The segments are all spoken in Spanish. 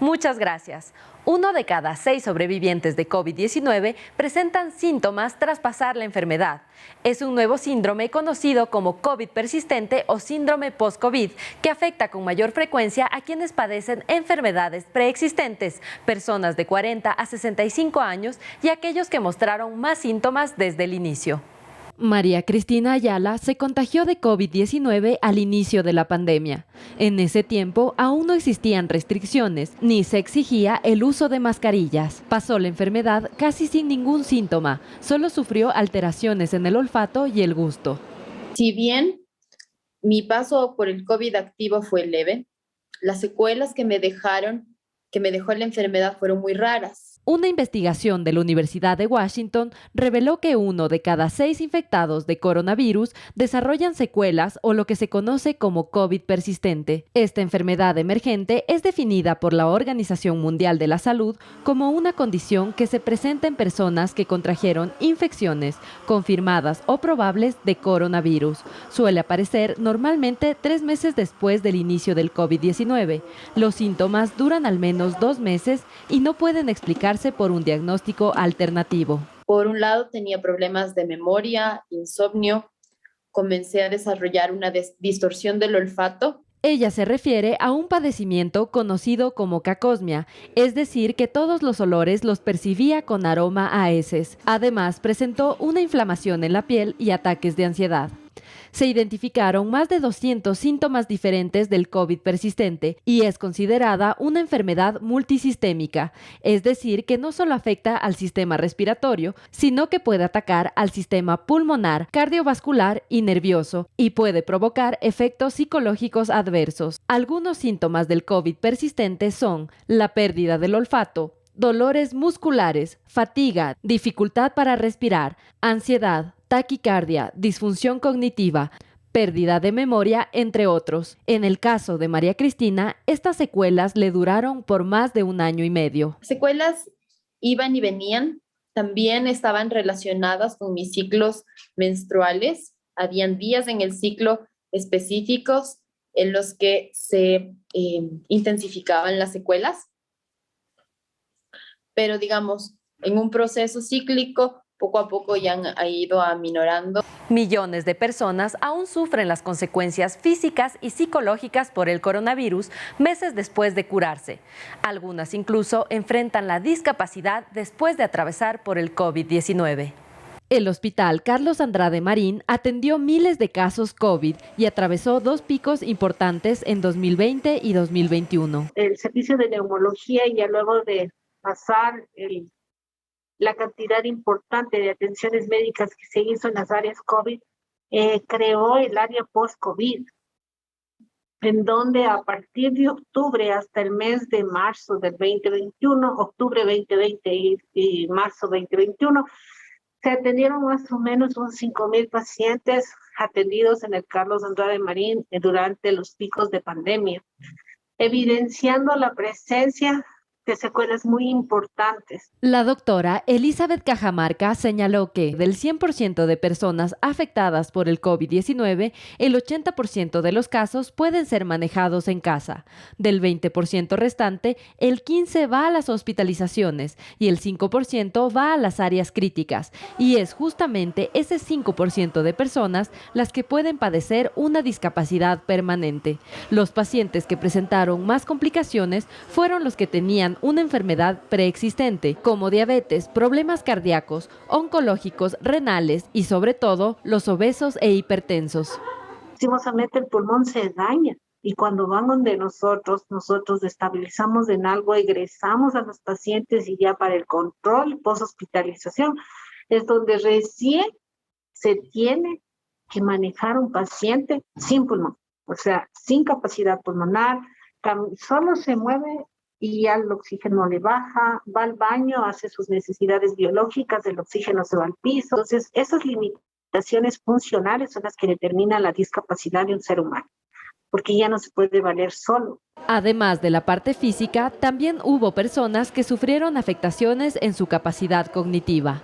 Muchas gracias. 1 de cada 6 sobrevivientes de COVID-19 presentan síntomas tras pasar la enfermedad. Es un nuevo síndrome conocido como COVID persistente o síndrome post-COVID, que afecta con mayor frecuencia a quienes padecen enfermedades preexistentes, personas de 40 a 65 años y aquellos que mostraron más síntomas desde el inicio. María Cristina Ayala se contagió de COVID-19 al inicio de la pandemia. En ese tiempo aún no existían restricciones ni se exigía el uso de mascarillas. Pasó la enfermedad casi sin ningún síntoma, solo sufrió alteraciones en el olfato y el gusto. Si bien mi paso por el COVID activo fue leve, las secuelas que me dejó la enfermedad fueron muy raras. Una investigación de la Universidad de Washington reveló que 1 de cada 6 infectados de coronavirus desarrollan secuelas o lo que se conoce como COVID persistente. Esta enfermedad emergente es definida por la Organización Mundial de la Salud como una condición que se presenta en personas que contrajeron infecciones confirmadas o probables de coronavirus. Suele aparecer normalmente 3 meses después del inicio del COVID-19. Los síntomas duran al menos 2 meses y no pueden explicarse por un diagnóstico alternativo. Por un lado tenía problemas de memoria, insomnio, comencé a desarrollar una distorsión del olfato. Ella se refiere a un padecimiento conocido como cacosmia, es decir, que todos los olores los percibía con aroma a heces. Además, presentó una inflamación en la piel y ataques de ansiedad. Se identificaron más de 200 síntomas diferentes del COVID persistente y es considerada una enfermedad multisistémica, es decir, que no solo afecta al sistema respiratorio, sino que puede atacar al sistema pulmonar, cardiovascular y nervioso y puede provocar efectos psicológicos adversos. Algunos síntomas del COVID persistente son la pérdida del olfato, dolores musculares, fatiga, dificultad para respirar, ansiedad, taquicardia, disfunción cognitiva, pérdida de memoria, entre otros. En el caso de María Cristina, estas secuelas le duraron por más de 1 año y medio. Secuelas iban y venían, también estaban relacionadas con mis ciclos menstruales. Habían días en el ciclo específicos en los que se intensificaban las secuelas, pero digamos, en un proceso cíclico, poco a poco ya ha ido aminorando. Millones de personas aún sufren las consecuencias físicas y psicológicas por el coronavirus meses después de curarse. Algunas incluso enfrentan la discapacidad después de atravesar por el COVID-19. El Hospital Carlos Andrade Marín atendió miles de casos COVID y atravesó 2 picos importantes en 2020 y 2021. El servicio de neumología, ya luego de pasar la cantidad importante de atenciones médicas que se hizo en las áreas COVID, creó el área post-COVID, en donde a partir de octubre hasta el mes de marzo del 2021, octubre 2020 y marzo 2021, se atendieron más o menos unos 5,000 pacientes atendidos en el Carlos Andrade Marín durante los picos de pandemia, evidenciando la presencia de secuelas muy importantes. La doctora Elizabeth Cajamarca señaló que del 100% de personas afectadas por el COVID-19, el 80% de los casos pueden ser manejados en casa. Del 20% restante, el 15% va a las hospitalizaciones y el 5% va a las áreas críticas. Y es justamente ese 5% de personas las que pueden padecer una discapacidad permanente. Los pacientes que presentaron más complicaciones fueron los que tenían una enfermedad preexistente, como diabetes, problemas cardíacos, oncológicos, renales y sobre todo los obesos e hipertensos. Lastimosamente el pulmón se daña y cuando van donde nosotros estabilizamos en algo, egresamos a los pacientes y ya para el control post-hospitalización es donde recién se tiene que manejar un paciente sin pulmón, o sea, sin capacidad pulmonar, solo se mueve y ya el oxígeno le baja, va al baño, hace sus necesidades biológicas, el oxígeno se va al piso. Entonces, esas limitaciones funcionales son las que determinan la discapacidad de un ser humano, porque ya no se puede valer solo. Además de la parte física, también hubo personas que sufrieron afectaciones en su capacidad cognitiva.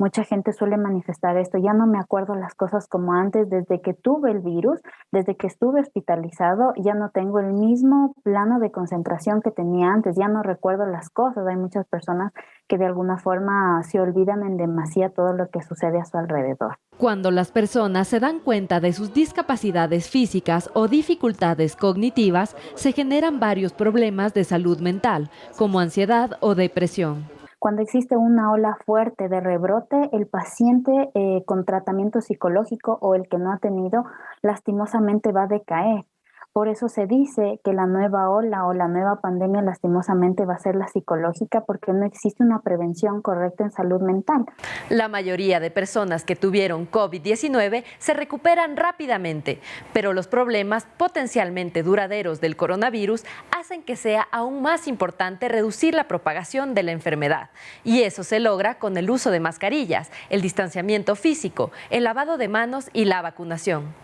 Mucha gente suele manifestar esto, ya no me acuerdo las cosas como antes, desde que tuve el virus, desde que estuve hospitalizado, ya no tengo el mismo plano de concentración que tenía antes, ya no recuerdo las cosas. Hay muchas personas que de alguna forma se olvidan en demasía todo lo que sucede a su alrededor. Cuando las personas se dan cuenta de sus discapacidades físicas o dificultades cognitivas, se generan varios problemas de salud mental, como ansiedad o depresión. Cuando existe una ola fuerte de rebrote, el paciente con tratamiento psicológico o el que no ha tenido, lastimosamente va a decaer. Por eso se dice que la nueva ola o la nueva pandemia lastimosamente va a ser la psicológica, porque no existe una prevención correcta en salud mental. La mayoría de personas que tuvieron COVID-19 se recuperan rápidamente, pero los problemas potencialmente duraderos del coronavirus hacen que sea aún más importante reducir la propagación de la enfermedad. Y eso se logra con el uso de mascarillas, el distanciamiento físico, el lavado de manos y la vacunación.